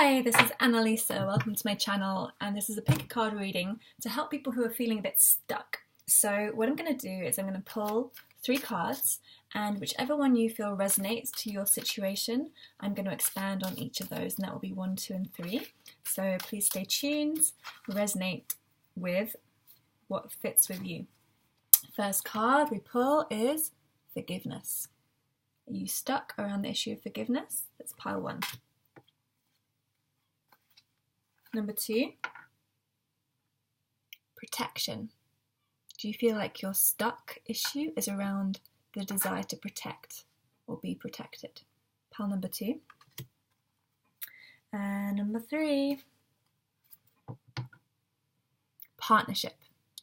Hi, this is Annalisa. Welcome to my channel, and this is a pick a card reading to help people who are feeling a bit stuck. So what I'm going to do is I'm going to pull 3 cards, and whichever one you feel resonates to your situation, I'm going to expand on each of those, and that will be 1, 2, and 3. So please stay tuned, resonate with what fits with you. First card we pull is forgiveness. Are you stuck around the issue of forgiveness? That's pile 1. Number 2, protection. Do you feel like your stuck issue is around the desire to protect or be protected? Pile number 2. And number 3, partnership.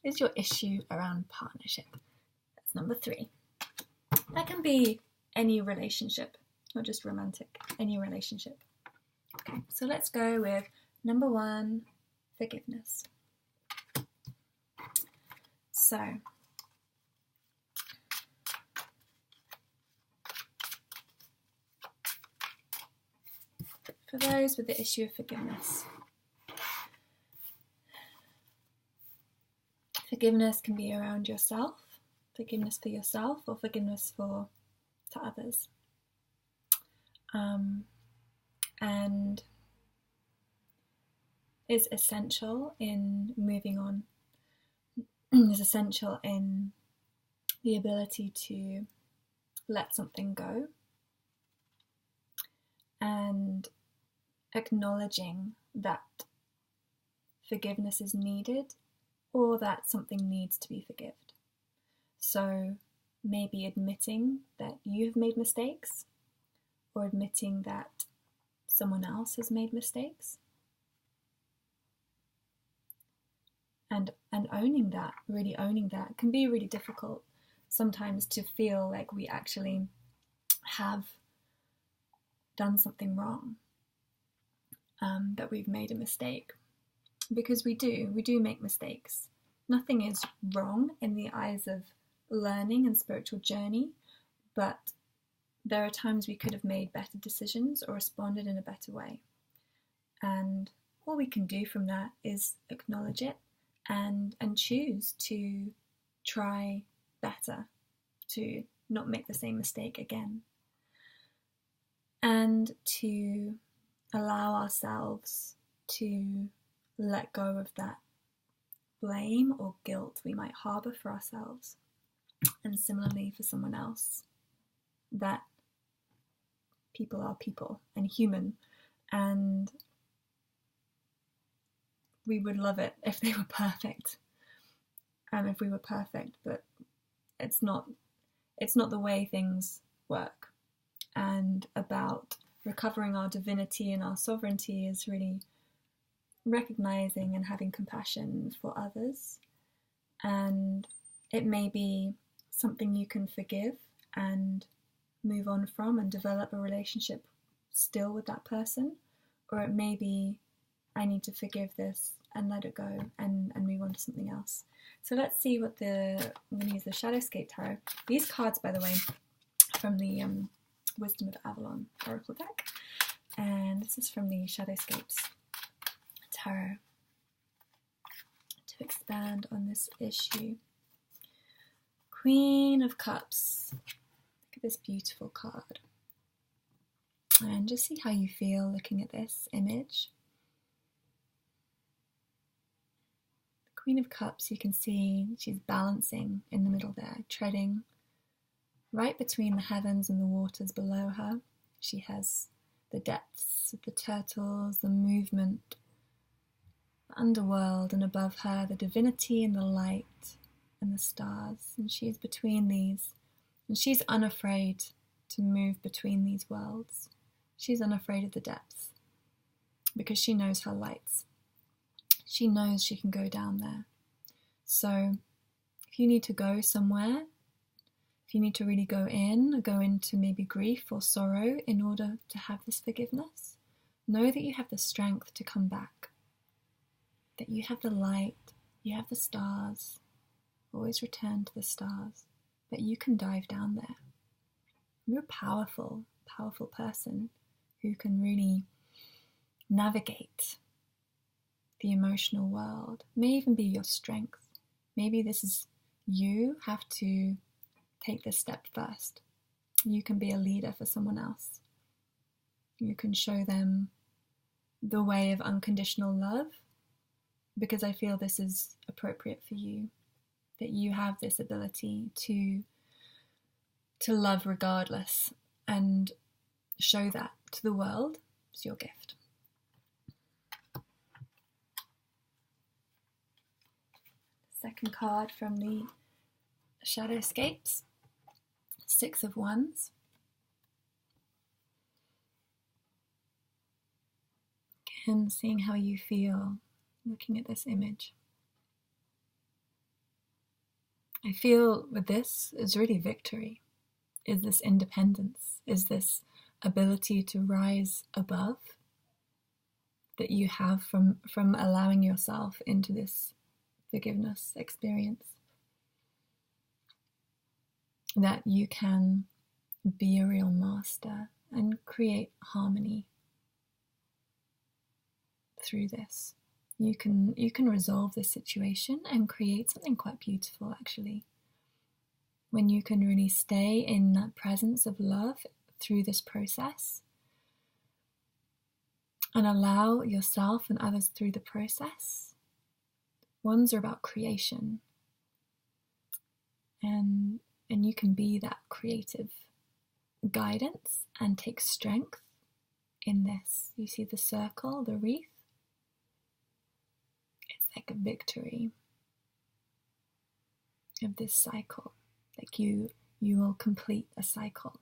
Is your issue around partnership? That's number 3. That can be any relationship, not just romantic, any relationship. Okay, so let's go with number 1, forgiveness. So, for those with the issue of forgiveness, forgiveness can be around yourself, forgiveness for yourself, or forgiveness to others. And is essential in moving on, is essential in the ability to let something go and acknowledging that forgiveness is needed or that something needs to be forgiven. So maybe admitting that you've made mistakes or admitting that someone else has made mistakes. And owning that, really owning that, can be really difficult sometimes to feel like we actually have done something wrong, that we've made a mistake. Because we do make mistakes. Nothing is wrong in the eyes of learning and spiritual journey, but there are times we could have made better decisions or responded in a better way. And all we can do from that is acknowledge it and choose to try better, to not make the same mistake again, and to allow ourselves to let go of that blame or guilt we might harbour for ourselves, and similarly for someone else, that people are people and human, and we would love it if they were perfect, if we were perfect, but it's not the way things work. And about recovering our divinity and our sovereignty is really recognizing and having compassion for others, and it may be something you can forgive and move on from and develop a relationship still with that person, or it may be I need to forgive this and let it go and move on to something else. So let's see what I'm going to use the Shadowscape Tarot. These cards, by the way, from the Wisdom of Avalon Oracle deck, and this is from the Shadowscapes Tarot to expand on this issue. Queen of Cups. Look at this beautiful card. And just see how you feel looking at this image. The Queen of Cups, you can see she's balancing in the middle there, treading right between the heavens and the waters below her. She has the depths of the turtles, the movement, the underworld, and above her the divinity and the light and the stars. And she is between these, and she's unafraid to move between these worlds. She's unafraid of the depths because she knows her lights. She knows she can go down there. So if you need to go somewhere, if you need to really go into maybe grief or sorrow in order to have this forgiveness, know that you have the strength to come back, that you have the light, you have the stars. Always return to the stars, but you can dive down there. You're a powerful, powerful person who can really navigate the emotional world. It may even be your strength. Maybe this is you have to take this step first. You can be a leader for someone else. You can show them the way of unconditional love, because I feel this is appropriate for you, that you have this ability to love regardless, and show that to the world. It's your gift. Second card from the Shadowscapes, Six of Wands. Again, seeing how you feel looking at this image. I feel with this is really victory. Is this independence? Is this ability to rise above that you have from allowing yourself into this forgiveness experience? That you can be a real master and create harmony through this. You can resolve this situation and create something quite beautiful, actually. When you can really stay in that presence of love through this process and allow yourself and others through the process. Ones are about creation, and you can be that creative guidance and take strength in this. You see the circle, the wreath? It's like a victory of this cycle. Like you will complete a cycle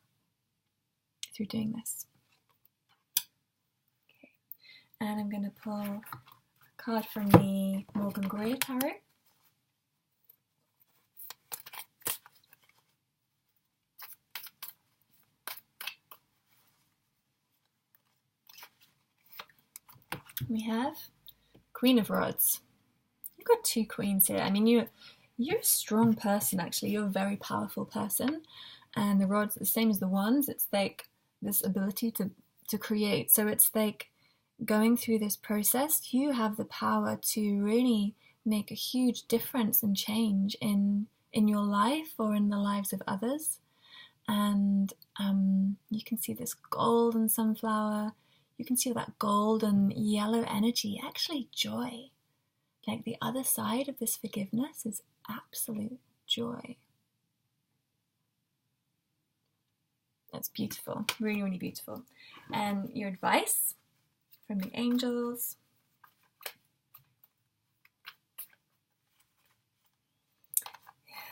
through doing this. Okay, and I'm going to pull a card from the Morgan Greer Tarot. We have Queen of Rods. You've got two queens here. I mean, you're a strong person, actually. You're a very powerful person. And the rods, the same as the wands, it's like this ability to create. So it's like going through this process, you have the power to really make a huge difference and change in your life or in the lives of others. And you can see this golden sunflower. You can see that golden yellow energy, actually joy. Like the other side of this forgiveness is absolute joy. That's beautiful, really, really beautiful. And your advice from the angels.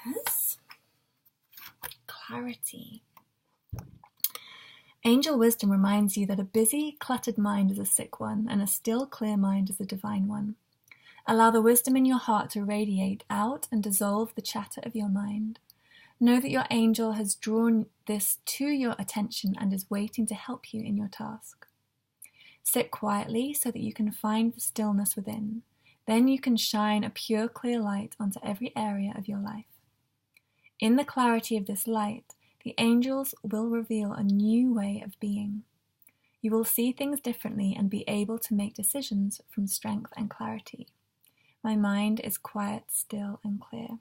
Yes. Clarity. Angel wisdom reminds you that a busy, cluttered mind is a sick one, and a still, clear mind is a divine one. Allow the wisdom in your heart to radiate out and dissolve the chatter of your mind. Know that your angel has drawn this to your attention and is waiting to help you in your task. Sit quietly so that you can find the stillness within. Then you can shine a pure, clear light onto every area of your life. In the clarity of this light, the angels will reveal a new way of being. You will see things differently and be able to make decisions from strength and clarity. My mind is quiet, still, and clear.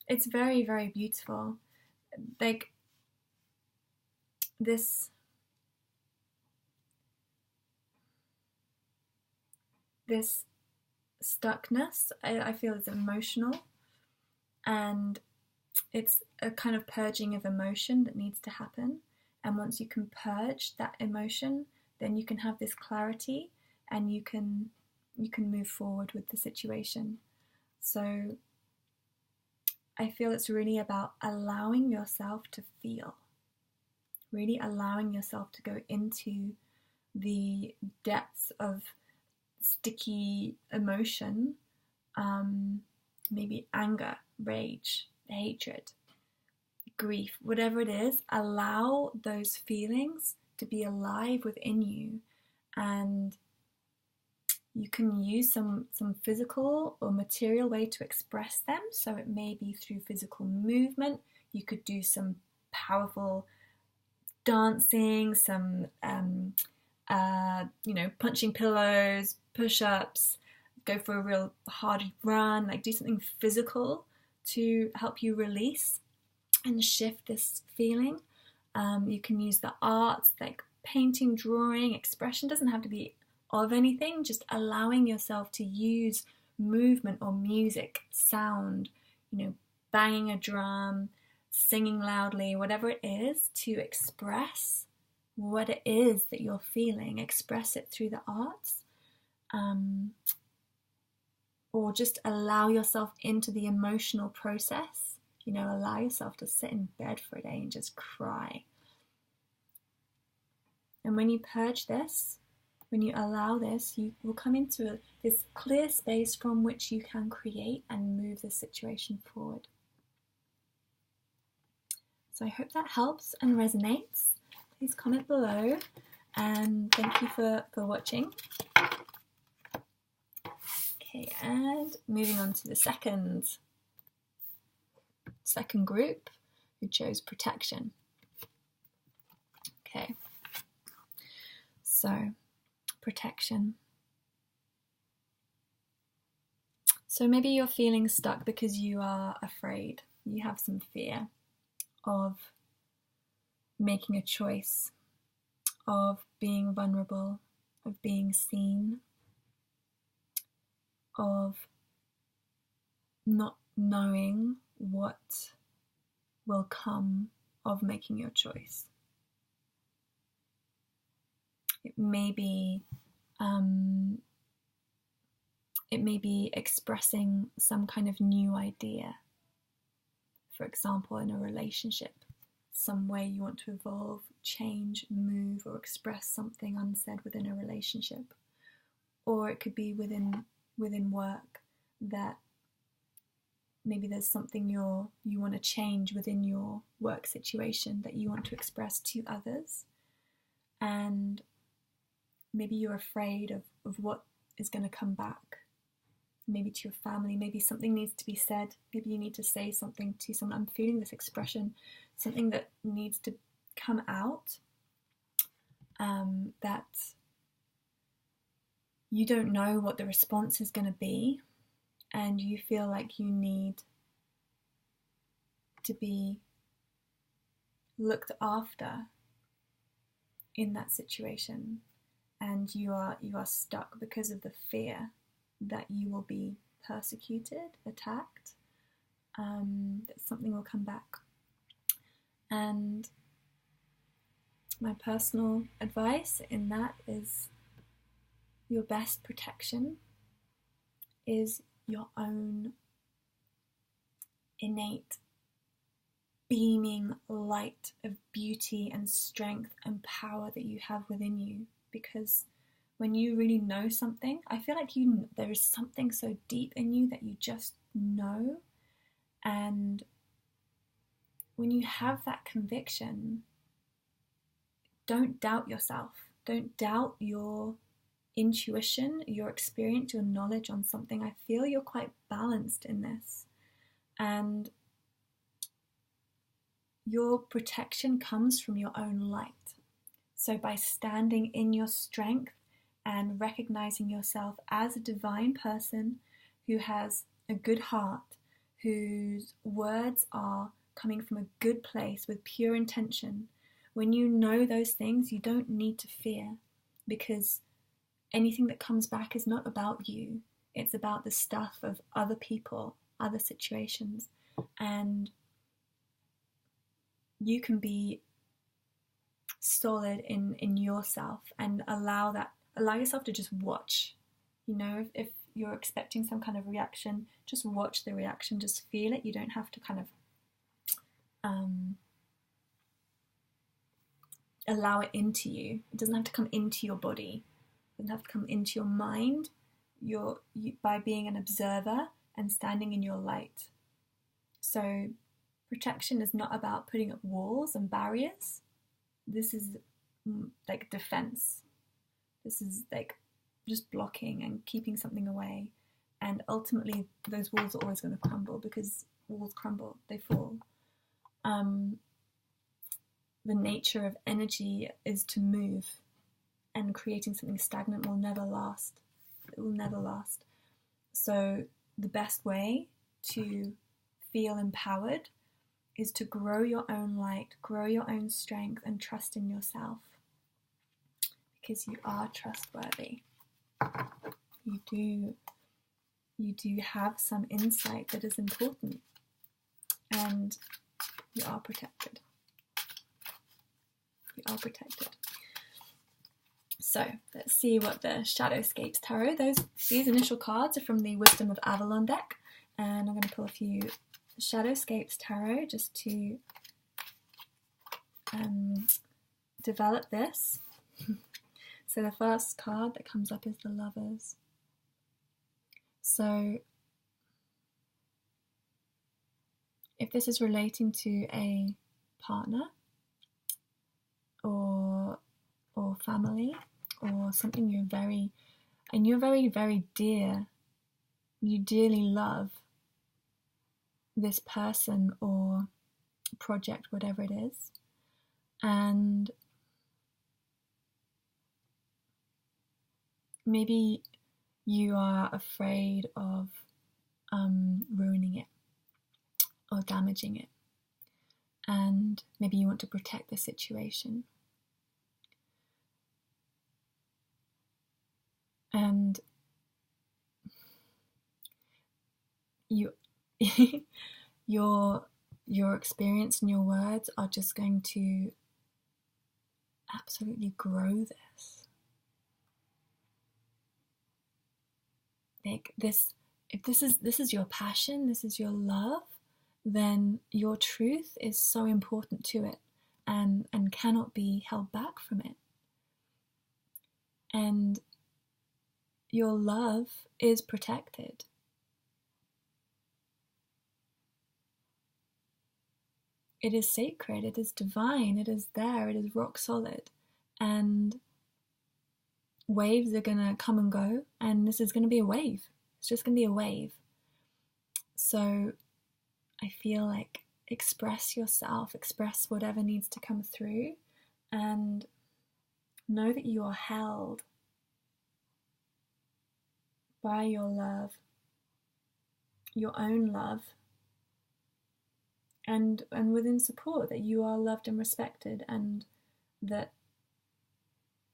It's very, very beautiful. Like this stuckness, I feel is emotional, and it's a kind of purging of emotion that needs to happen. And once you can purge that emotion, then you can have this clarity and you can move forward with the situation. So I feel it's really about allowing yourself to feel, really allowing yourself to go into the depths of sticky emotion, maybe anger, rage, hatred, grief, whatever it is. Allow those feelings to be alive within you, and you can use some physical or material way to express them. So it may be through physical movement. You could do some powerful dancing, some punching pillows, push-ups, go for a real hard run, like do something physical to help you release and shift this feeling. You can use the arts, like painting, drawing. Expression doesn't have to be of anything, just allowing yourself to use movement or music, sound, banging a drum, singing loudly, whatever it is, to express what it is that you're feeling. Express it through the arts, or just allow yourself into the emotional process. Allow yourself to sit in bed for a day and just cry. And when you purge this, when you allow this, you will come into this clear space from which you can create and move the situation forward. So I hope that helps and resonates. Please comment below, and thank you for watching. Okay, and moving on to the second group who chose protection. Okay, so protection. So maybe you're feeling stuck because you are afraid. You have some fear of making a choice, of being vulnerable, of being seen, of not knowing what will come of making your choice. It may be expressing some kind of new idea. For example, in a relationship, some way you want to evolve, change, move, or express something unsaid within a relationship. Or it could be within work, that maybe there's something you want to change within your work situation that you want to express to others. And maybe you're afraid of what is going to come back. Maybe to your family, maybe something needs to be said. Maybe you need to say something to someone. I'm feeling this expression, something that needs to come out, that you don't know what the response is going to be, and you feel like you need to be looked after in that situation, and you are stuck because of the fear that you will be persecuted, attacked, that something will come back. And my personal advice in that is, your best protection is your own innate beaming light of beauty and strength and power that you have within you. Because when you really know something, I feel like there is something so deep in you that you just know. And when you have that conviction, don't doubt yourself. Don't doubt your intuition, your experience, your knowledge on something. I feel you're quite balanced in this. And your protection comes from your own light. So by standing in your strength and recognizing yourself as a divine person who has a good heart, whose words are coming from a good place with pure intention, when you know those things, you don't need to fear, because anything that comes back is not about you. It's about the stuff of other people, other situations. And you can be solid in yourself and allow yourself to just watch. If you're expecting some kind of reaction, just watch the reaction, just feel it. You don't have to kind of allow it into you. It doesn't have to come into your body. It doesn't have to come into your mind. By being an observer and standing in your light. So protection is not about putting up walls and barriers. This is like defense. This is like just blocking and keeping something away. And ultimately, those walls are always going to crumble, because walls crumble, they fall. the nature of energy is to move, and creating something stagnant will never last. It will never last. So the best way to feel empowered is to grow your own light, grow your own strength, and trust in yourself. Because you are trustworthy. You do have some insight that is important, and you are protected. You are protected. So let's see what the Shadowscapes Tarot. These initial cards are from the Wisdom of Avalon deck, and I'm going to pull a few Shadowscapes Tarot just to develop this. So the first card that comes up is the Lovers. So if this is relating to a partner or family or something you're very, very dear, you dearly love this person or project, whatever it is, and maybe you are afraid of ruining it or damaging it, and maybe you want to protect the situation. And your experience and your words are just going to absolutely grow this. Like this, if this is your passion, this is your love, then your truth is so important to it and cannot be held back from it. And your love is protected. It is sacred, it is divine, it is there, it is rock solid. And waves are gonna come and go, and this is gonna be a wave. It's just gonna be a wave. So I feel like express yourself, express whatever needs to come through, and know that you are held by your love, your own love, and within support, that you are loved and respected, and that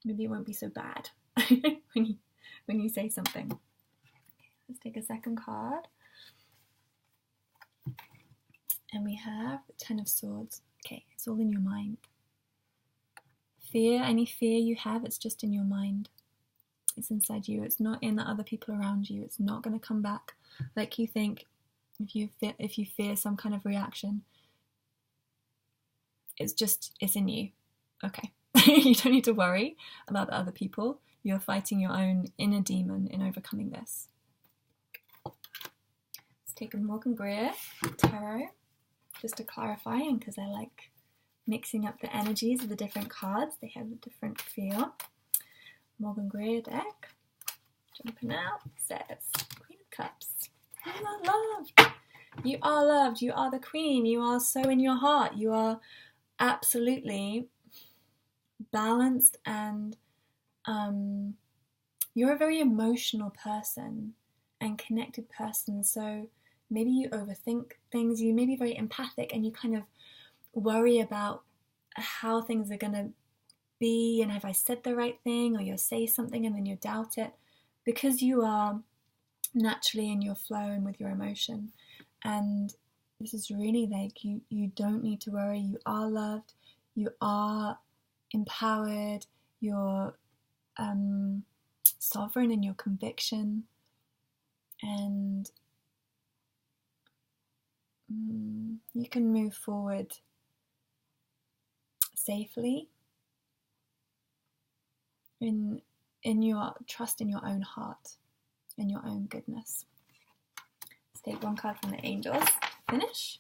maybe it won't be so bad when you say something. Okay, let's take a second card. And we have the Ten of Swords. Okay, it's all in your mind. Fear, any fear you have, it's just in your mind. It's inside you. It's not in the other people around you. It's not going to come back like you think. If you fear some kind of reaction, it's in you. Okay. You don't need to worry about the other people. You're fighting your own inner demon in overcoming this. Let's take a Morgan Greer Tarot, just to clarify, and because I like mixing up the energies of the different cards. They have a different feel. Morgan Greer deck, jumping out, says Queen of Cups. You are loved. You are loved. You are the queen. You are so in your heart. You are absolutely balanced, and you're a very emotional person and connected person. So maybe you overthink things. You may be very empathic, and you kind of worry about how things are going to be, and have I said the right thing, or you'll say something and then you doubt it, because you are naturally in your flow and with your emotion. And this is really like you don't need to worry. You are loved, you are empowered, you're sovereign in your conviction, and you can move forward safely in your trust in your own heart, in your own goodness. Let's take one card from the angels. Finish.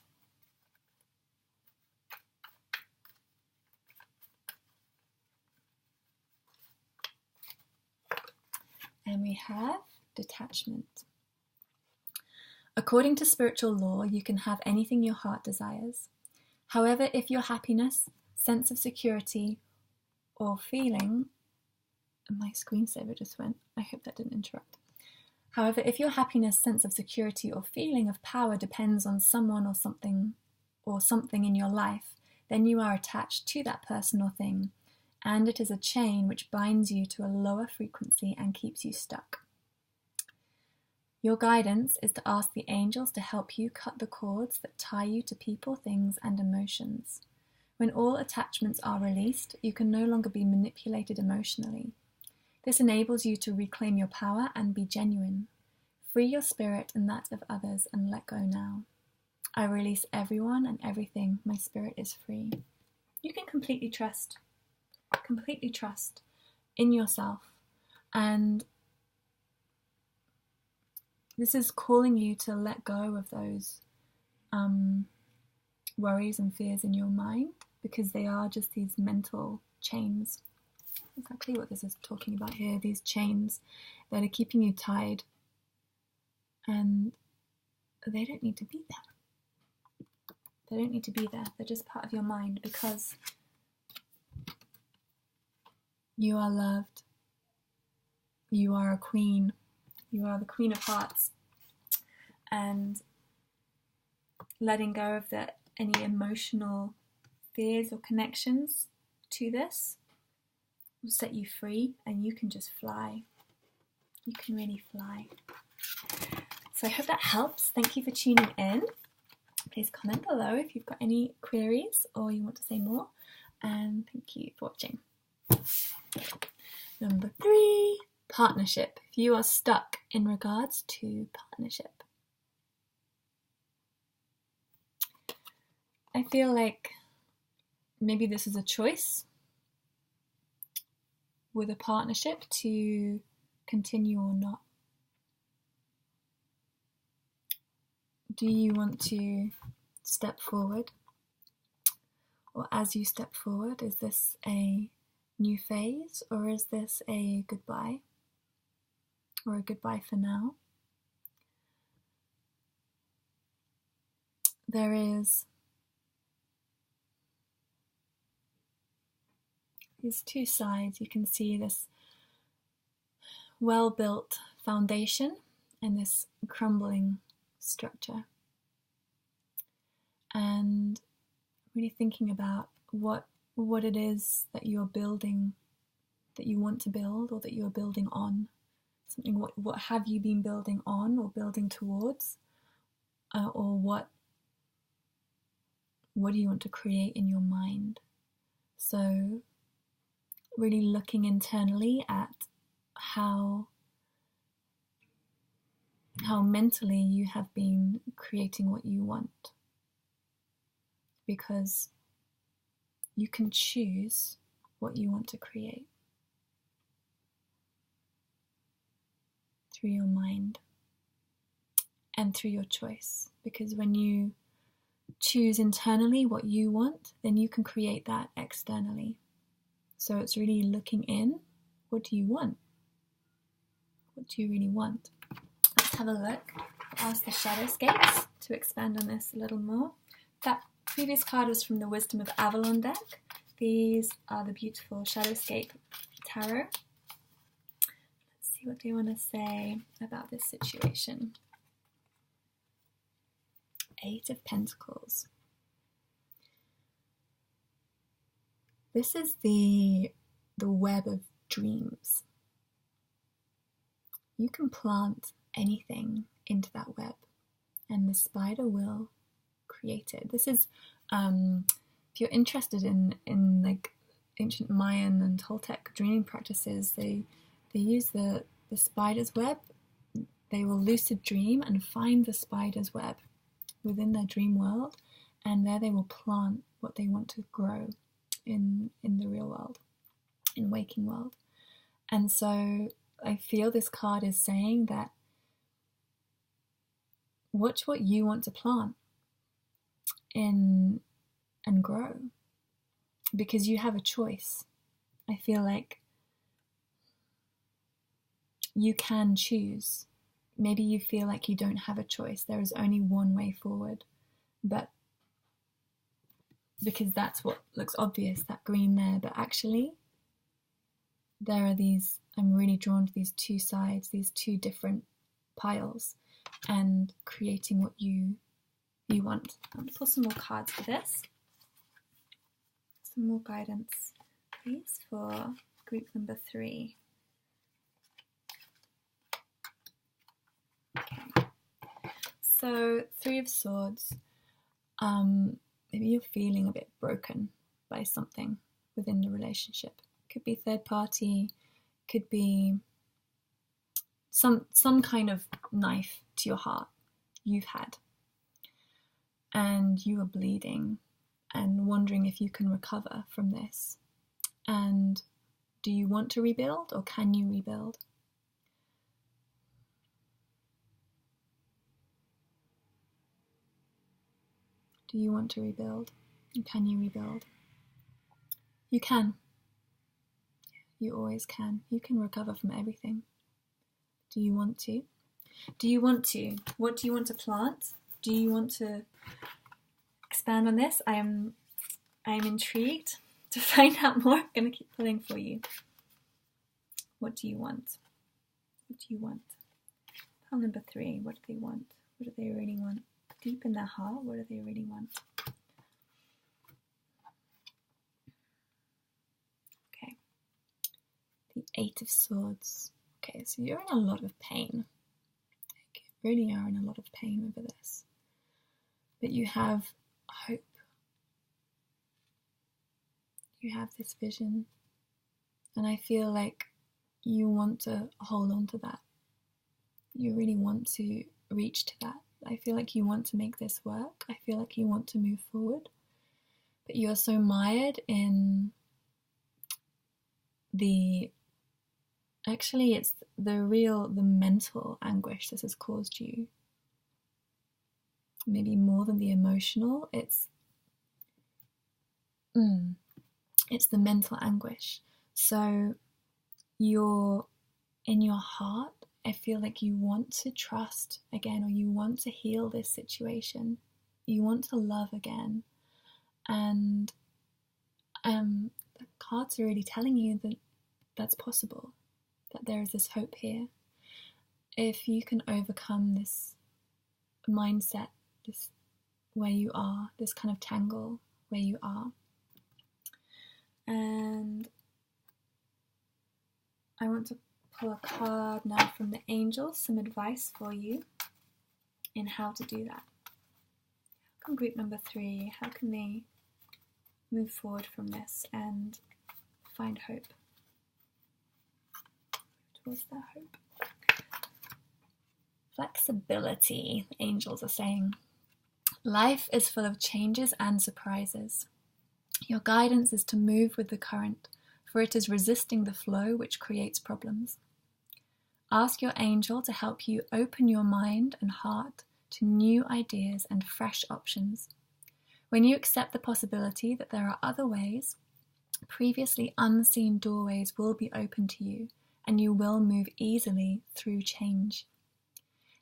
And we have detachment. According to spiritual law, you can have anything your heart desires. However, if your happiness, sense of security or feeling, and my screensaver just went, I hope that didn't interrupt. However, if your happiness, sense of security or feeling of power depends on someone or something in your life, then you are attached to that person or thing, and it is a chain which binds you to a lower frequency and keeps you stuck. Your guidance is to ask the angels to help you cut the cords that tie you to people, things, and emotions. When all attachments are released, you can no longer be manipulated emotionally. This enables you to reclaim your power and be genuine. Free your spirit and that of others and let go now. I release everyone and everything. My spirit is free. You can completely trust in yourself. And this is calling you to let go of those worries and fears in your mind, because they are just these mental chains. Exactly what this is talking about here, these chains that are keeping you tied, and they don't need to be there. They don't need to be there. They're just part of your mind, because you are loved. You are a queen. You are the Queen of Hearts. And letting go of any emotional fears or connections to this will set you free, and you can just fly. You can really fly. So I hope that helps. Thank you for tuning in. Please comment below if you've got any queries or you want to say more. And thank you for watching. Number 3, partnership. If you are stuck in regards to partnership, I feel like maybe this is a choice with a partnership to continue or not. Do you want to step forward? Or as you step forward, is this a new phase, or is this a goodbye? Or a goodbye for now? There is these two sides. You can see this well-built foundation and this crumbling structure. And really thinking about what it is that you're building, that you want to build, or that you're building on. Something, what have you been building on or building towards? Or what do you want to create in your mind? So really looking internally at how mentally you have been creating what you want, because you can choose what you want to create through your mind and through your choice. Because when you choose internally what you want, then you can create that externally. So it's really looking in. What do you want? What do you really want? Let's have a look. Ask the Shadowscapes to expand on this a little more. That previous card was from the Wisdom of Avalon deck. These are the beautiful Shadowscape Tarot. Let's see what they want to say about this situation. 8 of Pentacles. This is the web of dreams. You can plant anything into that web, and the spider will create it. This is, if you're interested in like ancient Mayan and Toltec dreaming practices, they use the spider's web. They will lucid dream and find the spider's web within their dream world, and there they will plant what they want to grow in the real world, in waking world. And so I feel this card is saying that watch what you want to plant in and grow, because you have a choice. I feel like you can choose. Maybe you feel like you don't have a choice. There is only one way forward, but because that's what looks obvious, that green there, but actually there are these, I'm really drawn to these two sides, these two different piles, and creating what you want. I'll pull some more cards for this. Some more guidance, please, for group number 3. Okay. So, 3 of Swords. Maybe you're feeling a bit broken by something within the relationship. Could be third party, could be some kind of knife to your heart you've had. And you are bleeding and wondering if you can recover from this. And do you want to rebuild, or can you rebuild? Do you want to rebuild? And can you rebuild? You can. You always can. You can recover from everything. Do you want to? Do you want to? What do you want to plant? Do you want to expand on this? I am intrigued to find out more. I'm going to keep pulling for you. What do you want? What do you want? Pile number 3. What do they want? What do they really want? Deep in their heart, what do they really want? Okay. The 8 of Swords. Okay, so you're in a lot of pain. You really are in a lot of pain over this. But you have hope. You have this vision. And I feel like you want to hold on to that. You really want to reach to that. I feel like you want to make this work. I feel like you want to move forward. But you're so mired in actually it's the mental anguish this has caused you. Maybe more than the emotional, it's the mental anguish. So you're in your heart, I feel like you want to trust again, or you want to heal this situation. You want to love again. And the cards are really telling you that that's possible, that there is this hope here. If you can overcome this mindset, this where you are, this kind of tangle where you are. And I want to pull a card now from the angels, some advice for you in how to do that. How can group number 3, how can they move forward from this and find hope? Towards that hope. Flexibility, the angels are saying. Life is full of changes and surprises. Your guidance is to move with the current, for it is resisting the flow which creates problems. Ask your angel to help you open your mind and heart to new ideas and fresh options. When you accept the possibility that there are other ways, previously unseen doorways will be open to you, and you will move easily through change.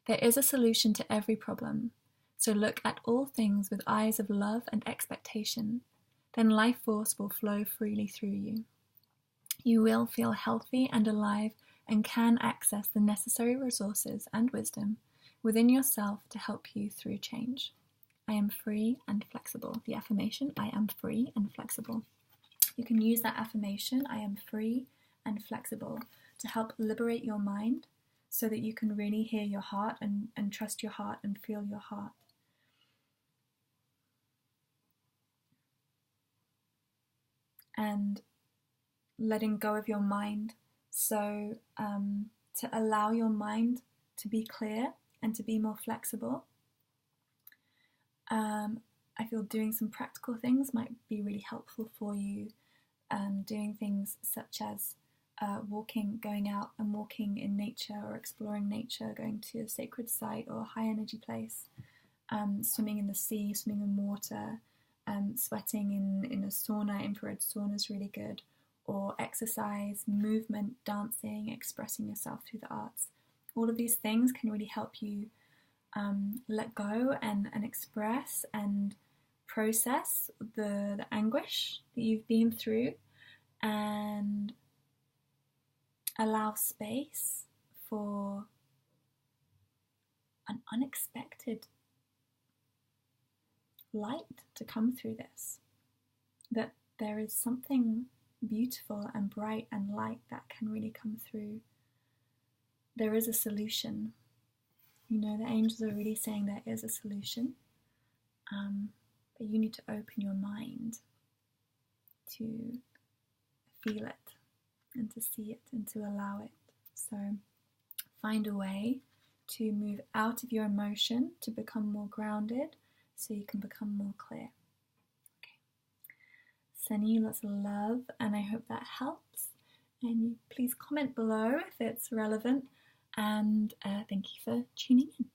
There is a solution to every problem, so look at all things with eyes of love and expectation. Then life force will flow freely through you. You will feel healthy and alive and can access the necessary resources and wisdom within yourself to help you through change. I am free and flexible. The affirmation, I am free and flexible. You can use that affirmation, I am free and flexible, to help liberate your mind so that you can really hear your heart and trust your heart and feel your heart. And letting go of your mind, so to allow your mind to be clear and to be more flexible. I feel doing some practical things might be really helpful for you. Doing things such as going out and walking in nature, or exploring nature, going to a sacred site or a high energy place, swimming in the sea, swimming in water, sweating in a sauna. Infrared sauna is really good. Or exercise, movement, dancing, expressing yourself through the arts. All of these things can really help you let go and express and process the anguish that you've been through and allow space for an unexpected light to come through this. That there is something beautiful and bright and light that can really come through. There is a solution. You know, the angels are really saying there is a solution, but you need to open your mind to feel it and to see it and to allow it. So find a way to move out of your emotion to become more grounded so you can become more clear. Okay. Sending you lots of love, and I hope that helps. And please comment below if it's relevant, and thank you for tuning in.